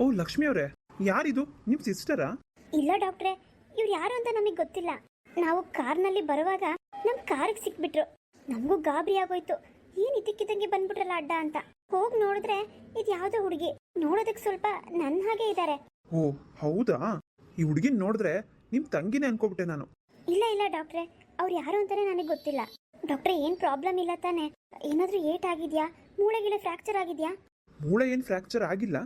ಓ ಲಕ್ಷ್ಮಿ ಅವರೇ, ಯಾರಿದು? ನಿಮ್ ಸಿಸ್ಟರಾ? ಇಲ್ಲ ಡಾಕ್ಟ್ರೆ, ಇವ್ರು ಯಾರು ಅಂತ ನಮಗೆ ಗೊತ್ತಿಲ್ಲ. ನಾವು ಕಾರ್ನಲ್ಲಿ ಬರುವಾಗ ನಮ್ ಕಾರ್ಗೆ ಸಿಕ್ಬಿಟ್ರು. ನಮಗೂ ಗಾಬರಿ ಆಗೋಯ್ತು. ಏನ್ ಇದಕ್ಕಿದ್ದಂಗೆ ಬಂದ್ಬಿಟ್ರಲ್ಲ ಅಡ್ಡ ಅಂತ. ಹೋಗಿ ನೋಡಿದ್ರೆ ಇದು ಯಾವ್ದೋ ಹುಡುಗಿ. ನೋಡೋದಕ್ಕೆ ಸ್ವಲ್ಪ ನನ್ನ ಹಾಗೆ ಇದ್ದಾರೆ. ಓ ಹೌದಾ? ಈ ಹುಡುಗಿನ ನೋಡಿದ್ರೆ ನಿಮ್ ತಂಗಿನೇ ಅನ್ಕೋಬಿಟ್ಟೆ ನಾನು. ಇಲ್ಲ ಇಲ್ಲ ಡಾಕ್ಟ್ರೆ, ಅವ್ರು ಯಾರು ಅಂತಾನೆ ನನಗೆ ಗೊತ್ತಿಲ್ಲ. ಡಾಕ್ಟ್ರೆ, ಏನ್ ಪ್ರಾಬ್ಲಮ್ ಇಲ್ಲ ತಾನೆ? ಏನಾದ್ರೂ ಏಟ್ ಆಗಿದ್ಯಾ? ಮೂಳೆಗಿಳೆ ಫ್ರಾಕ್ಚರ್ ಆಗಿದ್ಯಾ? ಮೂಳೆ ಏನ್ ಫ್ರಾಕ್ಚರ್ ಆಗಿಲ್ಲ.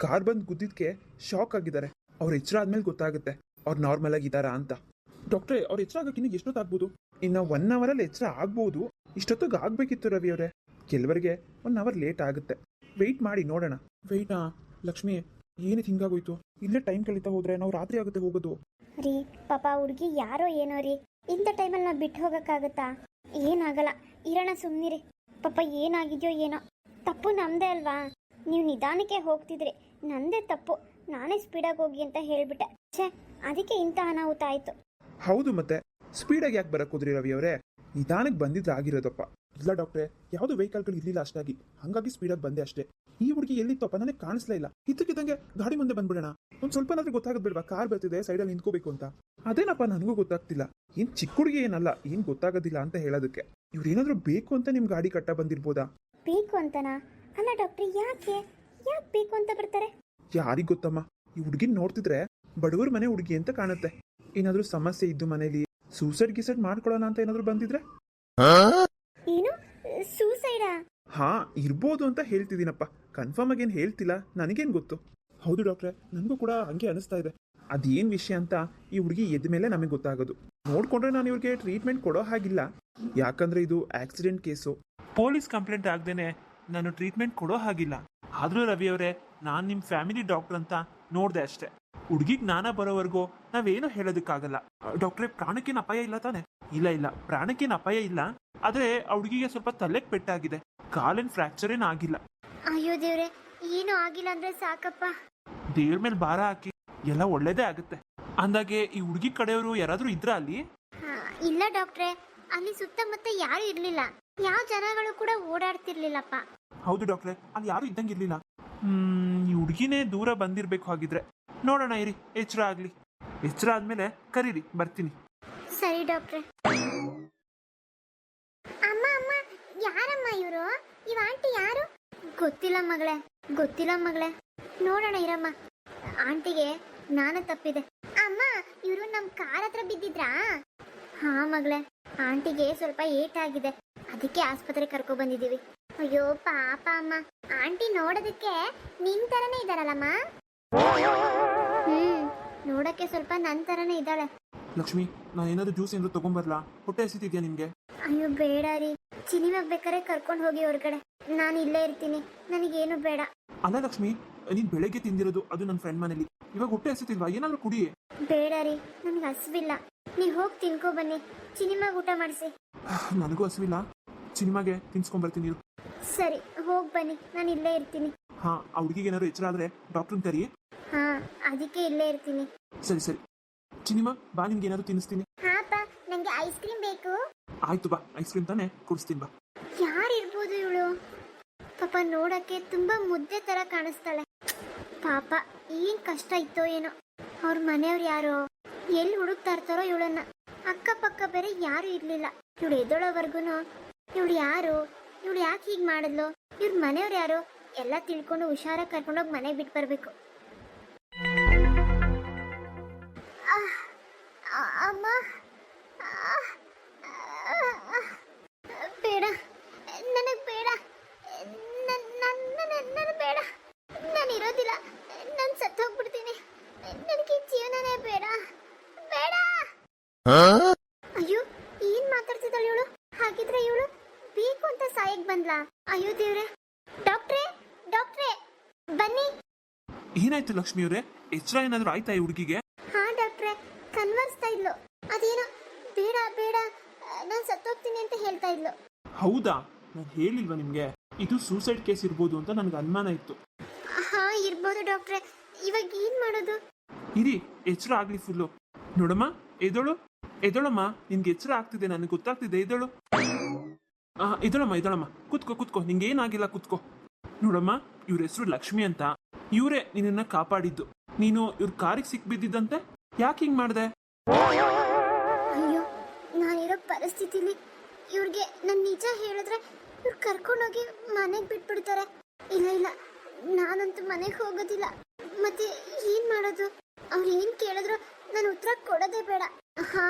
ಕಾರ್ ಬಂದ್ ಗುದ್ದಿದ್ಕೆ ಶಾಕ್ ಆಗಿದ್ದಾರೆ. ಅವ್ರ ಎಚ್ಚರ ಆದ್ಮೇಲೆ ಗೊತ್ತಾಗುತ್ತೆ ಅವ್ರು ನಾರ್ಮಲ್ ಆಗಿದ್ದಾರಾ ಅಂತ. ಡಾಕ್ಟ್ರೆ, ಅವ್ರ ಎಚ್ಚರ ಆಗಕ್ಕೆ ಇನ್ನು ಎಷ್ಟೊತ್ತಾಗ್ಬೋದು? ಇನ್ನು 1 ಅವರಲ್ಲಿ ಎಚ್ಚರ ಆಗ್ಬೋದು. ಇಷ್ಟೊತ್ತಿಗೆ ಆಗ್ಬೇಕಿತ್ತು ರವಿ ಅವರೇ. ಕೆಲವರಿಗೆ 1 ಅವರ್ ಲೇಟ್ ಆಗುತ್ತೆ. ವೆಯ್ಟ್ ಮಾಡಿ ನೋಡೋಣ. ವೆಯ್ಟಾ? ಲಕ್ಷ್ಮಿ, ಏನಿದು ಹಿಂಗಾಗೋಯ್ತು? ಇಲ್ಲೇ ಟೈಮ್ ಕಳೀತಾ ಹೋದ್ರೆ ನಾವು ರಾತ್ರಿ ಆಗುತ್ತೆ ಹೋಗೋದು. ರೀ ಪಾಪ ಹುಡುಗಿ ಯಾರೋ ಏನೋ ರೀ. ಇಂಥ ಟೈಮಲ್ಲಿ ನಾವು ಬಿಟ್ಟು ಹೋಗೋಕ್ಕಾಗತ್ತಾ? ಏನಾಗಲ್ಲ, ಇರೋಣ ಸುಮ್ಮನಿರಿ. ಪಾಪ ಏನಾಗಿದೆಯೋ ಏನೋ. ತಪ್ಪು ನಮ್ಮದೇ ಅಲ್ವಾ? ನೀವು ನಿಧಾನಕ್ಕೆ ಹೋಗ್ತಿದ್ರಿ, ನಂದೇ ತಪ್ಪು. ನಾನೇ ಸ್ಪೀಡಾಗಿ ಹೋಗಿ ಅಂತ ಹೇಳ್ಬಿಟ್ಟೆ. ಛೇ, ಅದಕ್ಕೆ ಇಂಥ ಅನಾಹುತ ಆಯಿತು. ಹೌದು, ಮತ್ತೆ ಸ್ಪೀಡಾಗಿ ಯಾಕೆ ಬರಕ್ ಹೋದ್ರಿ ರವಿ ಅವರೇ? ನಿಧಾನಕ್ಕೆ ಬಂದಿದ್ರೆ ಆಗಿರೋದಪ್ಪ. ಇಲ್ಲ ಡಾಕ್ಟ್ರೆ, ಯಾವುದು ವೆಹಿಕಲ್ಗಳು ಇರಲಿಲ್ಲ ಅಷ್ಟಾಗಿ, ಹಂಗಾಗಿ ಸ್ಪೀಡಾಗಿ ಬಂದೆ ಅಷ್ಟೇ. ಈ ಹುಡುಗಿ ಎಲ್ಲಿತ್ತಪ್ಪ? ನನಗೆ ಕಾಣಿಸ್ಲೇ ಇಲ್ಲ. ಇದ್ದಕ್ಕಿದ್ದಂಗೆ ಗಾಡಿ ಮುಂದೆ ಬಂದ್ಬಿಡೋಣ. ಒಂದು ಸ್ವಲ್ಪನಾದ್ರೂ ಗೊತ್ತಾಗದ್ಬಿಡ್ವಾ ಕಾರ್ ಬರ್ತಿದೆ, ಸೈಡಲ್ಲಿ ನಿಂತ್ಕೋಬೇಕು ಅಂತ? ಅದೇನಪ್ಪ ನನಗೂ ಗೊತ್ತಾಗ್ತಿಲ್ಲ. ಏನ್ ಚಿಕ್ಕ ಹುಡುಗಿ ಏನಲ್ಲ, ಏನ್ ಗೊತ್ತಾಗೋದಿಲ್ಲ ಅಂತ ಹೇಳೋದಕ್ಕೆ. ಇವ್ರೇನಾದ್ರೂ ಬೇಕು ಅಂತ ನಿಮ್ ಗಾಡಿ ಕಟ್ಟ ಬಂದಿರ್ಬೋದಾ? ಬೇಕು ಅಂತನಾ? ಅಲ್ಲ ಡಾಕ್ಟ್ರಿ, ಯಾಕೆ ಯಾಕೆ ಬೇಕು ಅಂತ ಬರ್ತಾರೆ? ಯಾರಿಗ್ ಗೊತ್ತಮ್ಮ. ಈ ಹುಡುಗಿನ ನೋಡ್ತಿದ್ರೆ ಬಡವರ ಮನೆ ಹುಡುಗಿ ಅಂತ ಕಾಣುತ್ತೆ. ಏನಾದ್ರೂ ಸಮಸ್ಯೆ ಇದ್ದು ಮನೇಲಿ ಸೂಸೈಡ್ ಗಿಸೈಡ್ ಮಾಡ್ಕೊಳ್ಳೋಣ ಅಂತ ಏನಾದ್ರೂ ಬಂದಿದ್ರೆ? ಏನು ಸೂಸೈಡಾ? ಹಾ, ಇರ್ಬೋದು ಅಂತ ಹೇಳ್ತಿದ್ದೀನಪ್ಪ. ಕನ್ಫರ್ಮ್ ಆಗಿ ಏನ್ ಹೇಳ್ತಿಲ್ಲ, ನನಗೇನ್ ಗೊತ್ತು. ಹೌದು ಡಾಕ್ಟ್ರೆ, ನನಗೂ ಕೂಡ ಹಂಗೆ ಅನಿಸ್ತಾ ಇದೆ. ಅದೇನ್ ವಿಷಯ ಅಂತ ಈ ಹುಡುಗಿ ಎದ್ದ ಮೇಲೆ ನಮಗೆ ಗೊತ್ತಾಗೋದು. ನೋಡ್ಕೊಂಡ್ರೆ ನಾನು ಇವ್ರಿಗೆ ಟ್ರೀಟ್ಮೆಂಟ್ ಕೊಡೋ ಹಾಗಿಲ್ಲ, ಯಾಕಂದ್ರೆ ಇದು ಆಕ್ಸಿಡೆಂಟ್ ಕೇಸು. ಪೊಲೀಸ್ ಕಂಪ್ಲೇಂಟ್ ಆಗ್ದೇನೆ ನಾನು ಟ್ರೀಟ್ಮೆಂಟ್ ಕೊಡೋ ಹಾಗಿಲ್ಲ. ಆದ್ರೂ ರವಿ ಅವರೇ, ನಾನು ನಿಮ್ಮ ಫ್ಯಾಮಿಲಿ ಡಾಕ್ಟರ್ ಅಂತ ನೋಡಿದೆ ಅಷ್ಟೇ. ಹುಡುಗಿಗೆ ಜ್ಞಾನ ಬರೋವರೆಗೂ ನಾವೇನು ಹೇಳೋದಕ್ಕಾಗಲ್ಲ. ಡಾಕ್ಟ್ರೆ, ಪ್ರಾಣಕ್ಕೇನು ಅಪಾಯ ಇಲ್ಲ ತಾನೆ? ಇಲ್ಲ ಇಲ್ಲ, ಪ್ರಾಣಕ್ಕೇನು ಅಪಾಯ ಇಲ್ಲ. ಆದ್ರೆ ಆ ಹುಡುಗಿಗೆ ಸ್ವಲ್ಪ ತಲೆಗೆ ಪೆಟ್ಟಾಗಿದೆ. ಕಾಲಿನ ಫ್ರಾಕ್ಚರ್ ಏನು ಆಗಿಲ್ಲ. ಅಯ್ಯೋ ದೇವ್ರೆ, ಏನು ಆಗಿಲ್ಲ ಅಂದ್ರೆ ಸಾಕಪ್ಪ. ದೇವ್ರ ಮೇಲೆ ಭಾರ ಹಾಕಿ ಎಲ್ಲ ಒಳ್ಳೇದೇ ಆಗುತ್ತೆ. ಅಂದಾಗೆ ಈ ಹುಡುಗಿ ಕಡೆಯವರು ಯಾರಾದ್ರೂ ಇದ್ರ ಅಲ್ಲಿ? ಇಲ್ಲ ಡಾಕ್ಟ್ರೆ, ಅಲ್ಲಿ ಸುತ್ತಮುತ್ತ ಯಾರು ಇರ್ಲಿಲ್ಲ. ಯಾವ ಜನಗಳು ಕೂಡ ಓಡಾಡ್ತಿರ್ಲಿಲ್ಲಪ್ಪ. ಹೌದು ಡಾಕ್ಟ್ರೆ, ಅಲ್ಲಿ ಯಾರು ಇದ್ದಂಗಿರ್ಲಿಲ್ಲ. ಈ ಹುಡುಗಿನೇ ದೂರ ಬಂದಿರ್ಬೇಕು ಹಾಗಿದ್ರೆ. ನೋಡೋಣ ಇರಿ, ಎಚ್ಚರ ಆಗ್ಲಿ. ಎಚ್ಚರ ಆದ್ಮೇಲೆ ಕರೀರಿ, ಬರ್ತೀನಿ. ಸರಿ ಡಾಕ್ಟ್ರೆ. ಅಮ್ಮ ಅಮ್ಮ, ಯಾರಮ್ಮ ಇವರು? ಇವ ಆಂಟಿ ಯಾರು? ಗೊತ್ತಿಲ್ಲ ಮಗಳೇ, ಗೊತ್ತಿಲ್ಲ ಮಗಳೇ. ನೋಡೋಣ ಇರಮ್ಮ. ಆಂಟಿಗೆ ಜ್ಞಾನ ತಪ್ಪಿದೆ. ಅಮ್ಮ, ಇವರು ನಮ್ಮ ಕಾರ್ ಹತ್ರ ಬಿದ್ದಿದ್ರಾ? ಹಾ ಮಗಳೇ, ಆಂಟಿಗೆ ಸ್ವಲ್ಪ ಏಟಾಗಿದೆ, ಅದಕ್ಕೆ ಆಸ್ಪತ್ರೆ ಕರ್ಕೊ ಬಂದಿದ್ದೀವಿ. ಅಯ್ಯೋ ಪಾಪ ಅಮ್ಮ. ಆಂಟಿ ನೋಡೋದಕ್ಕೆ ನಿನ್ ತರನೇ ಇದ್ದಾರಲ್ಲಮ್ಮ. ನೋಡಕ್ಕೆ ಸ್ವಲ್ಪ ನನ್ ತರನೇ ಇದ್ದಾಳೆ. ಲಕ್ಷ್ಮಿ, ನಾನು ಏನಾದ್ರು ಜ್ಯೂಸ್ ಏನಾದ್ರು ತಗೊಂಬರ್ಲಾ? ಹೊಟ್ಟೆ ಹಸಿತಿದ್ಯಾ ನಿಮ್ಗೆ? ಅಯ್ಯೋ ಬೇಡ ರೀ, ಸಿನಿಮಾಗ್ ಬೇಕಾದ್ರೆ ಕರ್ಕೊಂಡು ಹೋಗಿ ಹೊರಗಡೆ. ನಾನು ಇಲ್ಲೇ ಇರ್ತೀನಿ, ನನಗೇನು ಬೇಡ. ಅಲ್ಲ ಲಕ್ಷ್ಮಿ, ನೀನ್ ಬೆಳಗ್ಗೆ ತಿಂದಿರೋದು ಅದು ನನ್ನ ಫ್ರೆಂಡ್ ಮನೇಲಿ. ಇವಾಗ ಹೊಟ್ಟೆ ಹಸಿತಿಲ್ವಾ? ಏನಾದ್ರು ಕುಡಿ. ಬೇಡ ರೀ, ನನಗೆ ಹಸಿವಿಲ್ಲ. ನೀವು ಹೋಗಿ ತಿನ್ಕೊ ಬನ್ನಿ, ಸಿನಿಮಾಗ ಊಟ ಮಾಡಿಸಿ. ನನಗೂ ಹಸಿವಿಲ್ಲ, ಸಿನಿಮಾಗೆ ತಿನ್ಸ್ಕೊಂಡ್ಬರ್ತೀನಿ. ಸರಿ, ಹೋಗಿ ಬನ್ನಿ, ನಾನು ಇಲ್ಲೇ ಇರ್ತೀನಿ. ಹಾ, ಆ ಹುಡುಗಿಗೆ ಏನಾದ್ರು ಎಚ್ಚರ ಆದ್ರೆ ಡಾಕ್ಟರ್ ಕರಿ. ಹಾ, ಅದಕ್ಕೆ ಇಲ್ಲೇ ಇರ್ತೀನಿ. ಸರಿ ಸರಿ. ಸಿನಿಮಾ ಬಾ, ನಿಮ್ಗೆ ಏನಾದ್ರು ತಿನ್ನಿಸ್ತೀನಿ. ಹಾಪ, ನಂಗೆ ಐಸ್ ಕ್ರೀಮ್ ಬೇಕು. ಆಯ್ತು ಬಾ, ಐಸ್ ಕ್ರೀಮ್ ತಾನೆ ಕೊಡಿಸ್ತೀನಿ ಬಾ. ಯಾರಿರ್ಬೋದು ಇವಳು? ಪಾಪ ನೋಡಕ್ಕೆ ತುಂಬಾ ಮುದ್ದೆ ತರ ಕಾಣಿಸ್ತಾಳೆ. ಪಾಪ ಏನ್ ಕಷ್ಟ ಇತ್ತೋ ಏನೋ. ಅವ್ರ ಮನೆಯವ್ರು ಯಾರೋ ಎಲ್ಲಿ ಹುಡುಕ್ತಾ ಇರ್ತಾರೋ ಇವಳನ್ನ. ಅಕ್ಕಪಕ್ಕ ಬೇರೆ ಯಾರು ಇರ್ಲಿಲ್ಲ. ಇವಳು ಎದ್ದೋಳವರೆಗೂ ಇವಳು ಯಾರು, ಇವಳು ಯಾಕೆ ಹೀಗೆ ಮಾಡಿದ್ಲು, ಇವ್ರ ಮನೆಯವ್ರು ಯಾರು ಎಲ್ಲ ತಿಳ್ಕೊಂಡು ಹುಷಾರಾಗಿ ಕರ್ಕೊಂಡೋಗಿ ಮನೆಗೆ ಬಿಟ್ಟು ಬರಬೇಕು. ಅಮ್ಮ, ಬೇಡ, ನನಗೆ ಬೇಡ, ನನ್ನ ಬೇಡ. ನಾನು ಇರೋದಿಲ್ಲ, ನಾನು ಸತ್ತೋಗ್ಬಿಡ್ತೀನಿ. ನನಗೆ ಜೀವನನೇ ಬೇಡ, ಬೇಡ. ಅಯ್ಯೋ, ಏನ್ ಮಾತಾಡ್ತಿದ್ದಾಳೆ ಇವಳು? ಹಾಗಿದ್ರೆ ಇವಳು ಬೇಕು ಅಂತ ಸಾಯಕ್ ಬಂದ್ಲಾ? ಅಯ್ಯೋ ದೇವ್ರೆ. ಡಾಕ್ಟ್ರೇ, ಡಾಕ್ಟ್ರೇ, ಬನ್ನಿ. ಏನಾಯ್ತು ಲಕ್ಷ್ಮಿ ಅವರೇ? ಎಚ್ಚರ ಏನಾದ್ರು ಆಯ್ತಾ ಈ ಹುಡುಗಿಗೆ? ಹಾ ಡಾಕ್ಟ್ರೇ, ಕನ್ವರ್ಸ್ತಾ ಇದ್ಲು. ಅದೇನೋ ಬೇಡ ಬೇಡ, ನಾನು ಸತ್ತೋಗ್ತೀನಿ ಅಂತ ಹೇಳ್ತಾ ಇದ್ಲು. ಹೌದಾ? ನಾನು ಹೇಳಿಲ್ವಾ ನಿಮ್ಗೆ ಇದು ಸೂಸೈಡ್ ಕೇಸ್ ಇರ್ಬೋದು ಅಂತ? ನನಗೆ ಅನುಮಾನ ಇತ್ತು. ಹಾ, ಇರ್ಬೋದು ಡಾಕ್ಟ್ರೇ. ಇವಾಗ ಏನ್ ಮಾಡೋದು? ಇರಿ, ಎಚ್ಚರ ಆಗ್ಲಿ ಫುಲ್ಲು. ನೋಡಮ್ಮ, ಎದೋಳು ಎದೋಳಮ್ಮ, ನಿನ್ಗೆ ಎಚ್ಚರ ಆಗ್ತಿದೆ, ನನಗೆ ಗೊತ್ತಾಗ್ತಿದೆ. ಎದೋಳು. ಇದಳಮ್ಮ, ಇದಳಮ್ಮ, ಕುತ್ಕೋ ಕುತ್ಕೋ, ನಿಂಗೆ ಏನಾಗಿಲ್ಲ, ಕುತ್ಕೋ. ನೋಡಮ್ಮ, ಇವ್ರ ಹೆಸರು ಲಕ್ಷ್ಮಿ ಅಂತ. ಇವರೇ ನಿನ್ನ ಕಾಪಾಡಿದ್ದು. ನೀನು ಇವ್ರ ಕಾರಿಗೆ ಸಿಕ್ಬಿದ್ದಿದ್ದಂತೆ, ಯಾಕೆ ಹಿಂಗ್ ಮಾಡ್ದೆ? ಅಯ್ಯೋ, ನಾನಿರೋ ಪರಿಸ್ಥಿತಿಲಿ ಇವ್ರಿಗೆ ನಾನು ನಿಜ ಹೇಳಿದ್ರೆ ಇವ್ರು ಕರ್ಕೊಂಡೋಗಿ ಮನೆಗೆ ಬಿಟ್ಬಿಡ್ತಾರೆ. ಇಲ್ಲ ಇಲ್ಲ, ನಾನಂತೂ ಮನೆಗೆ ಹೋಗೋದಿಲ್ಲ. ಮತ್ತೆ ಏನ್ ಮಾಡೋದು? ಅವ್ರು ಏನ್ ಕೇಳಿದ್ರು ನಾನು ಉತ್ತರ ಕೊಡೋದೇ ಬೇಡ. ಹಾ,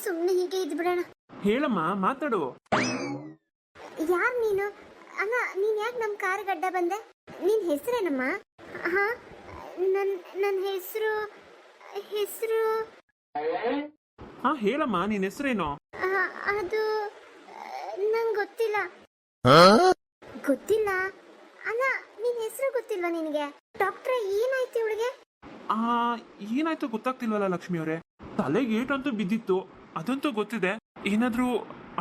ಸುಮ್ಮನೆ ಹೀಗೆ ಇದ್ಬಿಡೋಣ. ಹೇಳಮ್ಮ, ಮಾತಾಡು. ಯಾರು ನೀನು? ಅಲ್ಲ, ನೀನ್ ಯಾಕೆ ನಮ್ಮ ಕಾರ್ ಗಡ್ಡ ಬಂದೆ? ನಿನ್ ಹೆಸರೇನಮ್ಮ? ಹಾ, ನನ್ನ ಹೆಸರು ಹಾ ಹೇಳಮ್ಮ, ನಿನ್ ಹೆಸರೇನು? ಅದು ನಂಗೆ ಗೊತ್ತಿಲ್ಲ. ಗೊತ್ತಿಲ್ಲ? ಅಲ್ಲ, ನಿನ್ ಹೆಸರು ಗೊತ್ತಿಲ್ವಾ ನಿನಗೆ? ಡಾಕ್ಟ್ರೆ, ಏನಾಯ್ತು ಇವಳಿಗೆ? ಏನಾಯ್ತು ಗೊತ್ತಾಗ್ತಿಲ್ವಲ್ಲ ಲಕ್ಷ್ಮಿ ಅವರೇ. ತಲೆಗೆ ಏಟಂತೂ ಬಿದ್ದಿತ್ತು, ಅದಂತೂ ಗೊತ್ತಿದೆ. ಏನಾದ್ರೂ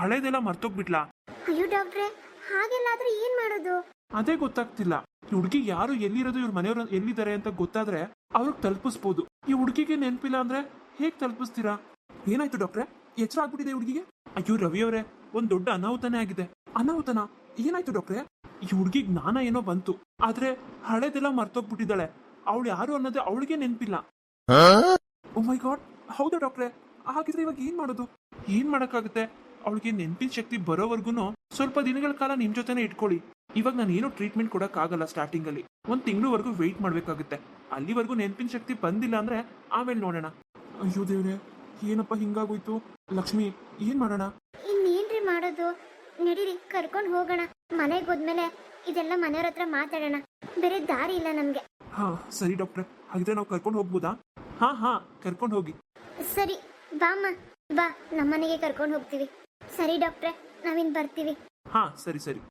ಹಳೇದೆಲ್ಲ ಮರ್ತೋಗ್ಬಿಟ್ಲಾ? ಅಯ್ಯೋ ಡಾಕ್ಟ್ರೆ, ಹಾಗೆಲ್ಲಾದ್ರೆ ಏನ್ ಮಾಡೋದು? ಅದೇ ಗೊತ್ತಾಗ್ತಿಲ್ಲ. ಈ ಹುಡುಗಿ ಯಾರು, ಎಲ್ಲಿರೋದು, ಇವ್ರ ಮನೆಯವರು ಎಲ್ಲಿದ್ದಾರೆ ಅಂತ ಗೊತ್ತಾದ್ರೆ ಅವ್ರಿಗೆ ತಲುಪಿಸ್ಬೋದು. ಈ ಹುಡುಗಿಗೆ ನೆನಪಿಲ್ಲ ಅಂದ್ರೆ ಹೇಗ್ ತಲುಪಿಸ್ತೀರಾ? ಏನಾಯ್ತು ಡಾಕ್ಟ್ರೆ? ಎಚ್ಚರ ಆಗ್ಬಿಟ್ಟಿದೆ ಹುಡುಗಿಗೆ? ಅಯ್ಯೋ ರವಿ ಅವರೇ, ಒಂದ್ ದೊಡ್ಡ ಅನಾಹುತನೇ ಆಗಿದೆ. ಅನಾಹುತನ? ಏನಾಯ್ತು ಡಾಕ್ಟ್ರೆ? ಈ ಹುಡುಗಿ ಜ್ಞಾನ ಏನೋ ಬಂತು, ಆದ್ರೆ ಹಳೇದೆಲ್ಲ ಮರ್ತೋಗ್ಬಿಟ್ಟಿದ್ದಾಳೆ. ಅವಳು ಯಾರು ಅನ್ನೋದೇ ಅವಳಿಗೆ ನೆನಪಿಲ್ಲ. ಓ ಮೈ ಗಾಡ್, ಹೌದಾ ಡಾಕ್ಟ್ರೆ? ಹಾಗಿದ್ರೆ ಇವಾಗ ಏನ್ ಮಾಡೋದು? ಏನ್ ಮಾಡಕ್ಕಾಗುತ್ತೆ? ಅವಳಿಗೆ ನೆನಪಿನ ಶಕ್ತಿ ಬರೋವರೆಗೂ ಸ್ವಲ್ಪ ದಿನಗಳ ಕಾಲ ನಿಮ್ ಜೊತೆನೆ ಇಟ್ಕೊಳ್ಳಿ. ಇವಾಗ ನಾನು ಏನೋ ಟ್ರೀಟ್ಮೆಂಟ್ ಕೊಡಕ್ ಆಗಲ್ಲ. ಸ್ಟಾರ್ಟಿಂಗ್ ಅಲ್ಲಿ 1 ತಿಂಗಳವರೆಗೂ ವೆಯ್ಟ್ ಮಾಡ್ಬೇಕಾಗುತ್ತೆ. ಅಲ್ಲಿವರೆಗೂ ನೆನಪಿನ ಶಕ್ತಿ ಬಂದಿಲ್ಲ ಅಂದ್ರೆ ಆಮೇಲೆ ನೋಡೋಣ. ಅಯ್ಯೋ ದೇವ್ರೆ, ಏನಪ್ಪ ಹಿಂಗಾಗೋಯ್ತು? ಲಕ್ಷ್ಮಿ, ಏನ್ ಮಾಡೋಣ? ಇನ್ನೇನ್ರಿ ಮಾಡೋದು? ನಡೀರಿ, ಕರ್ಕೊಂಡು ಹೋಗೋಣ. ಮನೆಗೆ ಹೋದ್ಮೇಲೆ ಇದೆಲ್ಲ ಮನೆಯವ್ರ ಹತ್ರ ಮಾತಾಡೋಣ. ಬೇರೆ ದಾರಿ ಇಲ್ಲ ನಮ್ಗೆ. ಹಾ ಸರಿ ಡಾಕ್ಟ್ರೆ, ಹಾಗಿದ್ರೆ ನಾವು ಕರ್ಕೊಂಡು ಹೋಗ್ಬೋದಾ? ಹಾ ಕರ್ಕೊಂಡು ಹೋಗಿ. ಸರಿ, ಬಾಮ್ಮ, ಬಾ, ನಮ್ಮನೆಗೆ ಕರ್ಕೊಂಡು ಹೋಗ್ತೀವಿ. ಸರಿ ಡಾಕ್ಟ್ರೆ, ನಾವಿನ್ ಬರ್ತೀವಿ. ಹಾ ಸರಿ.